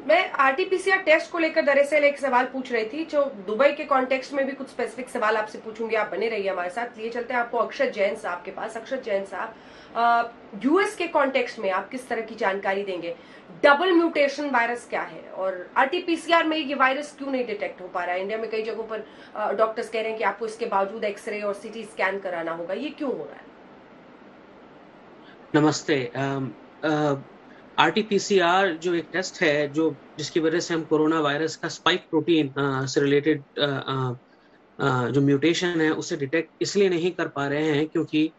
मैं RTPCR test को लेकर दरअसल एक सवाल पूछ रही थी, जो दुबई के कॉन्टेक्स्ट में भी कुछ स्पेसिफिक सवाल आपसे पूछूंगी। आप बने रहिए हमारे साथ। लिए चलते हैं आपको अक्षत जैन साहब के पास। अक्षत जैन साहब, यूएस के कॉन्टेक्स्ट में आप किस तरह की जानकारी देंगे? डबल म्यूटेशन वायरस क्या है और आरटीपीसीआर में ये वायरस क्यों नहीं डिटेक्ट हो पा रहा है? इंडिया में कई जगहों पर डॉक्टर्स कह रहे हैं कि आपको इसके बावजूद एक्सरे और सीटी स्कैन कराना होगा। ये क्यों हो रहा है? नमस्ते। आरटीपीसीआर जो एक टेस्ट है जो जिसकी वजह से हम कोरोना वायरस का स्पाइक प्रोटीन से रिलेटेड जो म्यूटेशन है उसे डिटेक्ट इसलिए नहीं कर पा रहे हैं क्योंकि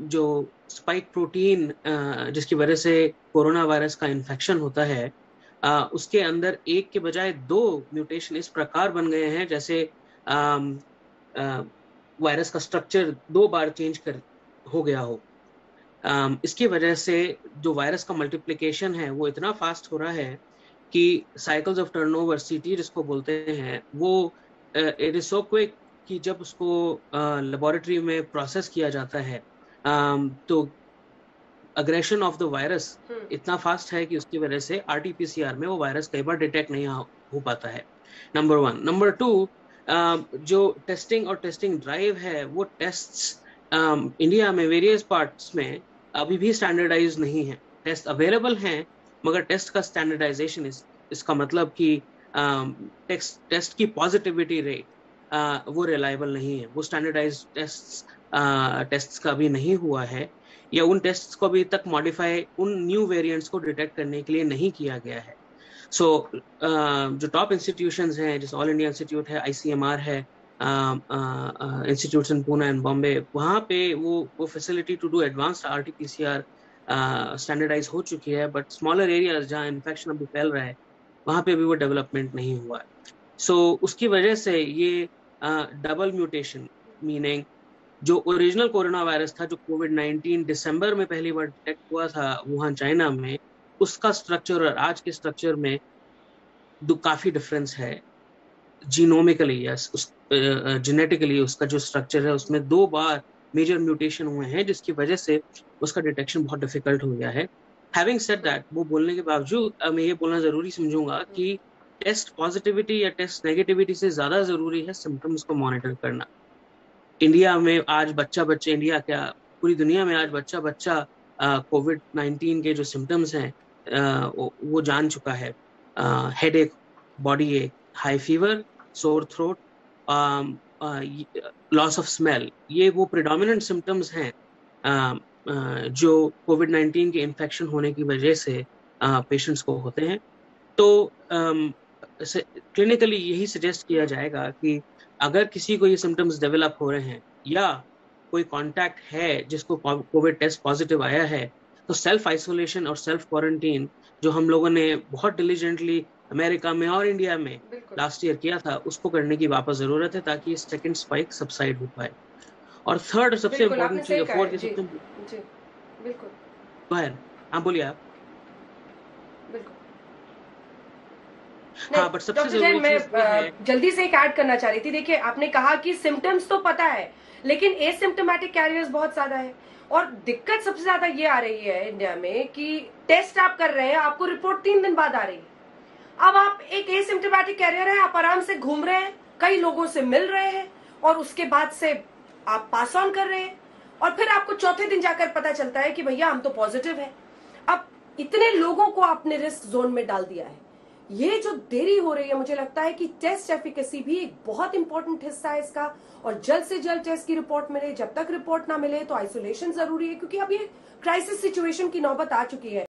जो स्पाइक प्रोटीन जिसकी वजह से कोरोना वायरस का इन्फेक्शन होता है उसके अंदर एक के बजाय दो म्यूटेशन इस प्रकार बन गए हैं जैसे वायरस का स्ट्रक्चर दो बार चेंज कर हो गया हो। इसकी वजह से जो वायरस का मल्टीप्लिकेशन है वो इतना फास्ट हो रहा है कि साइकिल्स ऑफ टर्नओवर सीटी जिसको बोलते हैं वो इट इज सो क्विक कि जब उसको लेबोरेटरी में प्रोसेस किया जाता है तो अग्रेशन ऑफ द वायरस इतना फास्ट है कि उसकी वजह से आरटीपीसीआर में वो वायरस कई बार डिटेक्ट नहीं हो पाता है। Number one. नंबर टू, जो टेस्टिंग और टेस्टिंग ड्राइव है वो टेस्ट्स इंडिया में वेरियस पार्ट्स में अभी भी स्टैंडर्डाइज नहीं है। टेस्ट अवेलेबल हैं मगर टेस्ट का स्टैंडर्डाइजेशन इसका मतलब कि टेस्ट की पॉजिटिविटी रेट वो रिलायबल नहीं है। वो स्टैंडर्डाइज टेस्ट्स का भी नहीं हुआ है या उन टेस्ट्स को अभी तक मॉडिफाई उन न्यू वेरिएंट्स को डिटेक्ट करने के लिए नहीं किया गया है। सो जो टॉप इंस्टीट्यूशंस हैं जैसे ऑल इंडिया इंस्टीट्यूट है, आईसीएमआर है, institutes in Pune and Bombay, वहाँ पे वो facility to do advanced RTPCR standardise हो चुकी है बट स्मॉलर एरियाज जहाँ इन्फेक्शन अभी फैल रहा है वहाँ पे भी वो डेवलपमेंट नहीं हुआ है। सो उसकी वजह से ये डबल म्यूटेशन मीनिंग जो ओरिजिनल कोरोना वायरस था जो कोविड-19 दिसंबर में पहली बार डिटेक्ट हुआ था वुहान चाइना में, उसका स्ट्रक्चर और आज के स्ट्रक्चर में काफी डिफरेंस है। जीनोमिकली या जेनेटिकली उसका जो स्ट्रक्चर है उसमें दो बार मेजर म्यूटेशन हुए हैं जिसकी वजह से उसका डिटेक्शन बहुत डिफिकल्ट हो गया है। हैविंग सेड दैट, वो बोलने के बावजूद मैं ये बोलना जरूरी समझूंगा कि टेस्ट पॉजिटिविटी या टेस्ट नेगेटिविटी से ज्यादा जरूरी है सिम्टम्स को मॉनिटर करना। इंडिया में आज बच्चा इंडिया क्या पूरी दुनिया में आज बच्चा कोविड-19 के जो सिम्टम्स हैं वो जान चुका है। हेडेक, बॉडी एक, high fever, sore throat, loss of smell, ये वो प्रिडोमिनेंट सिम्टम्स हैं जो कोविड-19 के इन्फेक्शन होने की वजह से पेशेंट्स को होते हैं। तो क्लिनिकली यही सजेस्ट किया जाएगा कि अगर किसी को ये सिम्टम्स डेवलप हो रहे हैं या कोई कांटेक्ट है जिसको कोविड टेस्ट पॉजिटिव आया है तो सेल्फ आइसोलेशन और सेल्फ क्वारंटीन जो हम लोगों ने बहुत डिलीजेंटली अमेरिका में और इंडिया में लास्ट ईयर किया था उसको करने की वापस जरूरत है ताकि सेकंड स्पाइक सबसाइड हो पाए। और थर्ड सबसे इम्पोर्टेंट चीज, फोर्थ सबसे बिल्कुल, हाँ बोलिए आप। हाँ, बट सबसे जरूरी मैं जल्दी से एक ऐड करना चाह रही थी। देखिए, आपने कहा कि सिम्टम्स तो पता है लेकिन एसिम्प्टोमेटिक कैरियर्स बहुत ज्यादा है और दिक्कत सबसे ज्यादा ये आ रही है इंडिया में कि टेस्ट आप कर रहे हैं, आपको रिपोर्ट 3 दिन बाद आ रही है। अब आप एक एसिम्प्टोमेटिक कैरियर है, आप आराम से घूम रहे हैं, कई लोगों से मिल रहे हैं और उसके बाद से आप पास ऑन कर रहे हैं और फिर आपको चौथे दिन जाकर पता चलता है कि भैया हम तो पॉजिटिव है। अब इतने लोगों को आपने रिस्क जोन में डाल दिया है। ये जो देरी हो रही है, मुझे लगता है कि टेस्ट एफिकेसी भी एक बहुत इंपॉर्टेंट हिस्सा है इसका और जल्द से जल्द टेस्ट की रिपोर्ट मिले। जब तक रिपोर्ट ना मिले तो आइसोलेशन जरूरी है क्योंकि अब ये क्राइसिस सिचुएशन की नौबत आ चुकी है।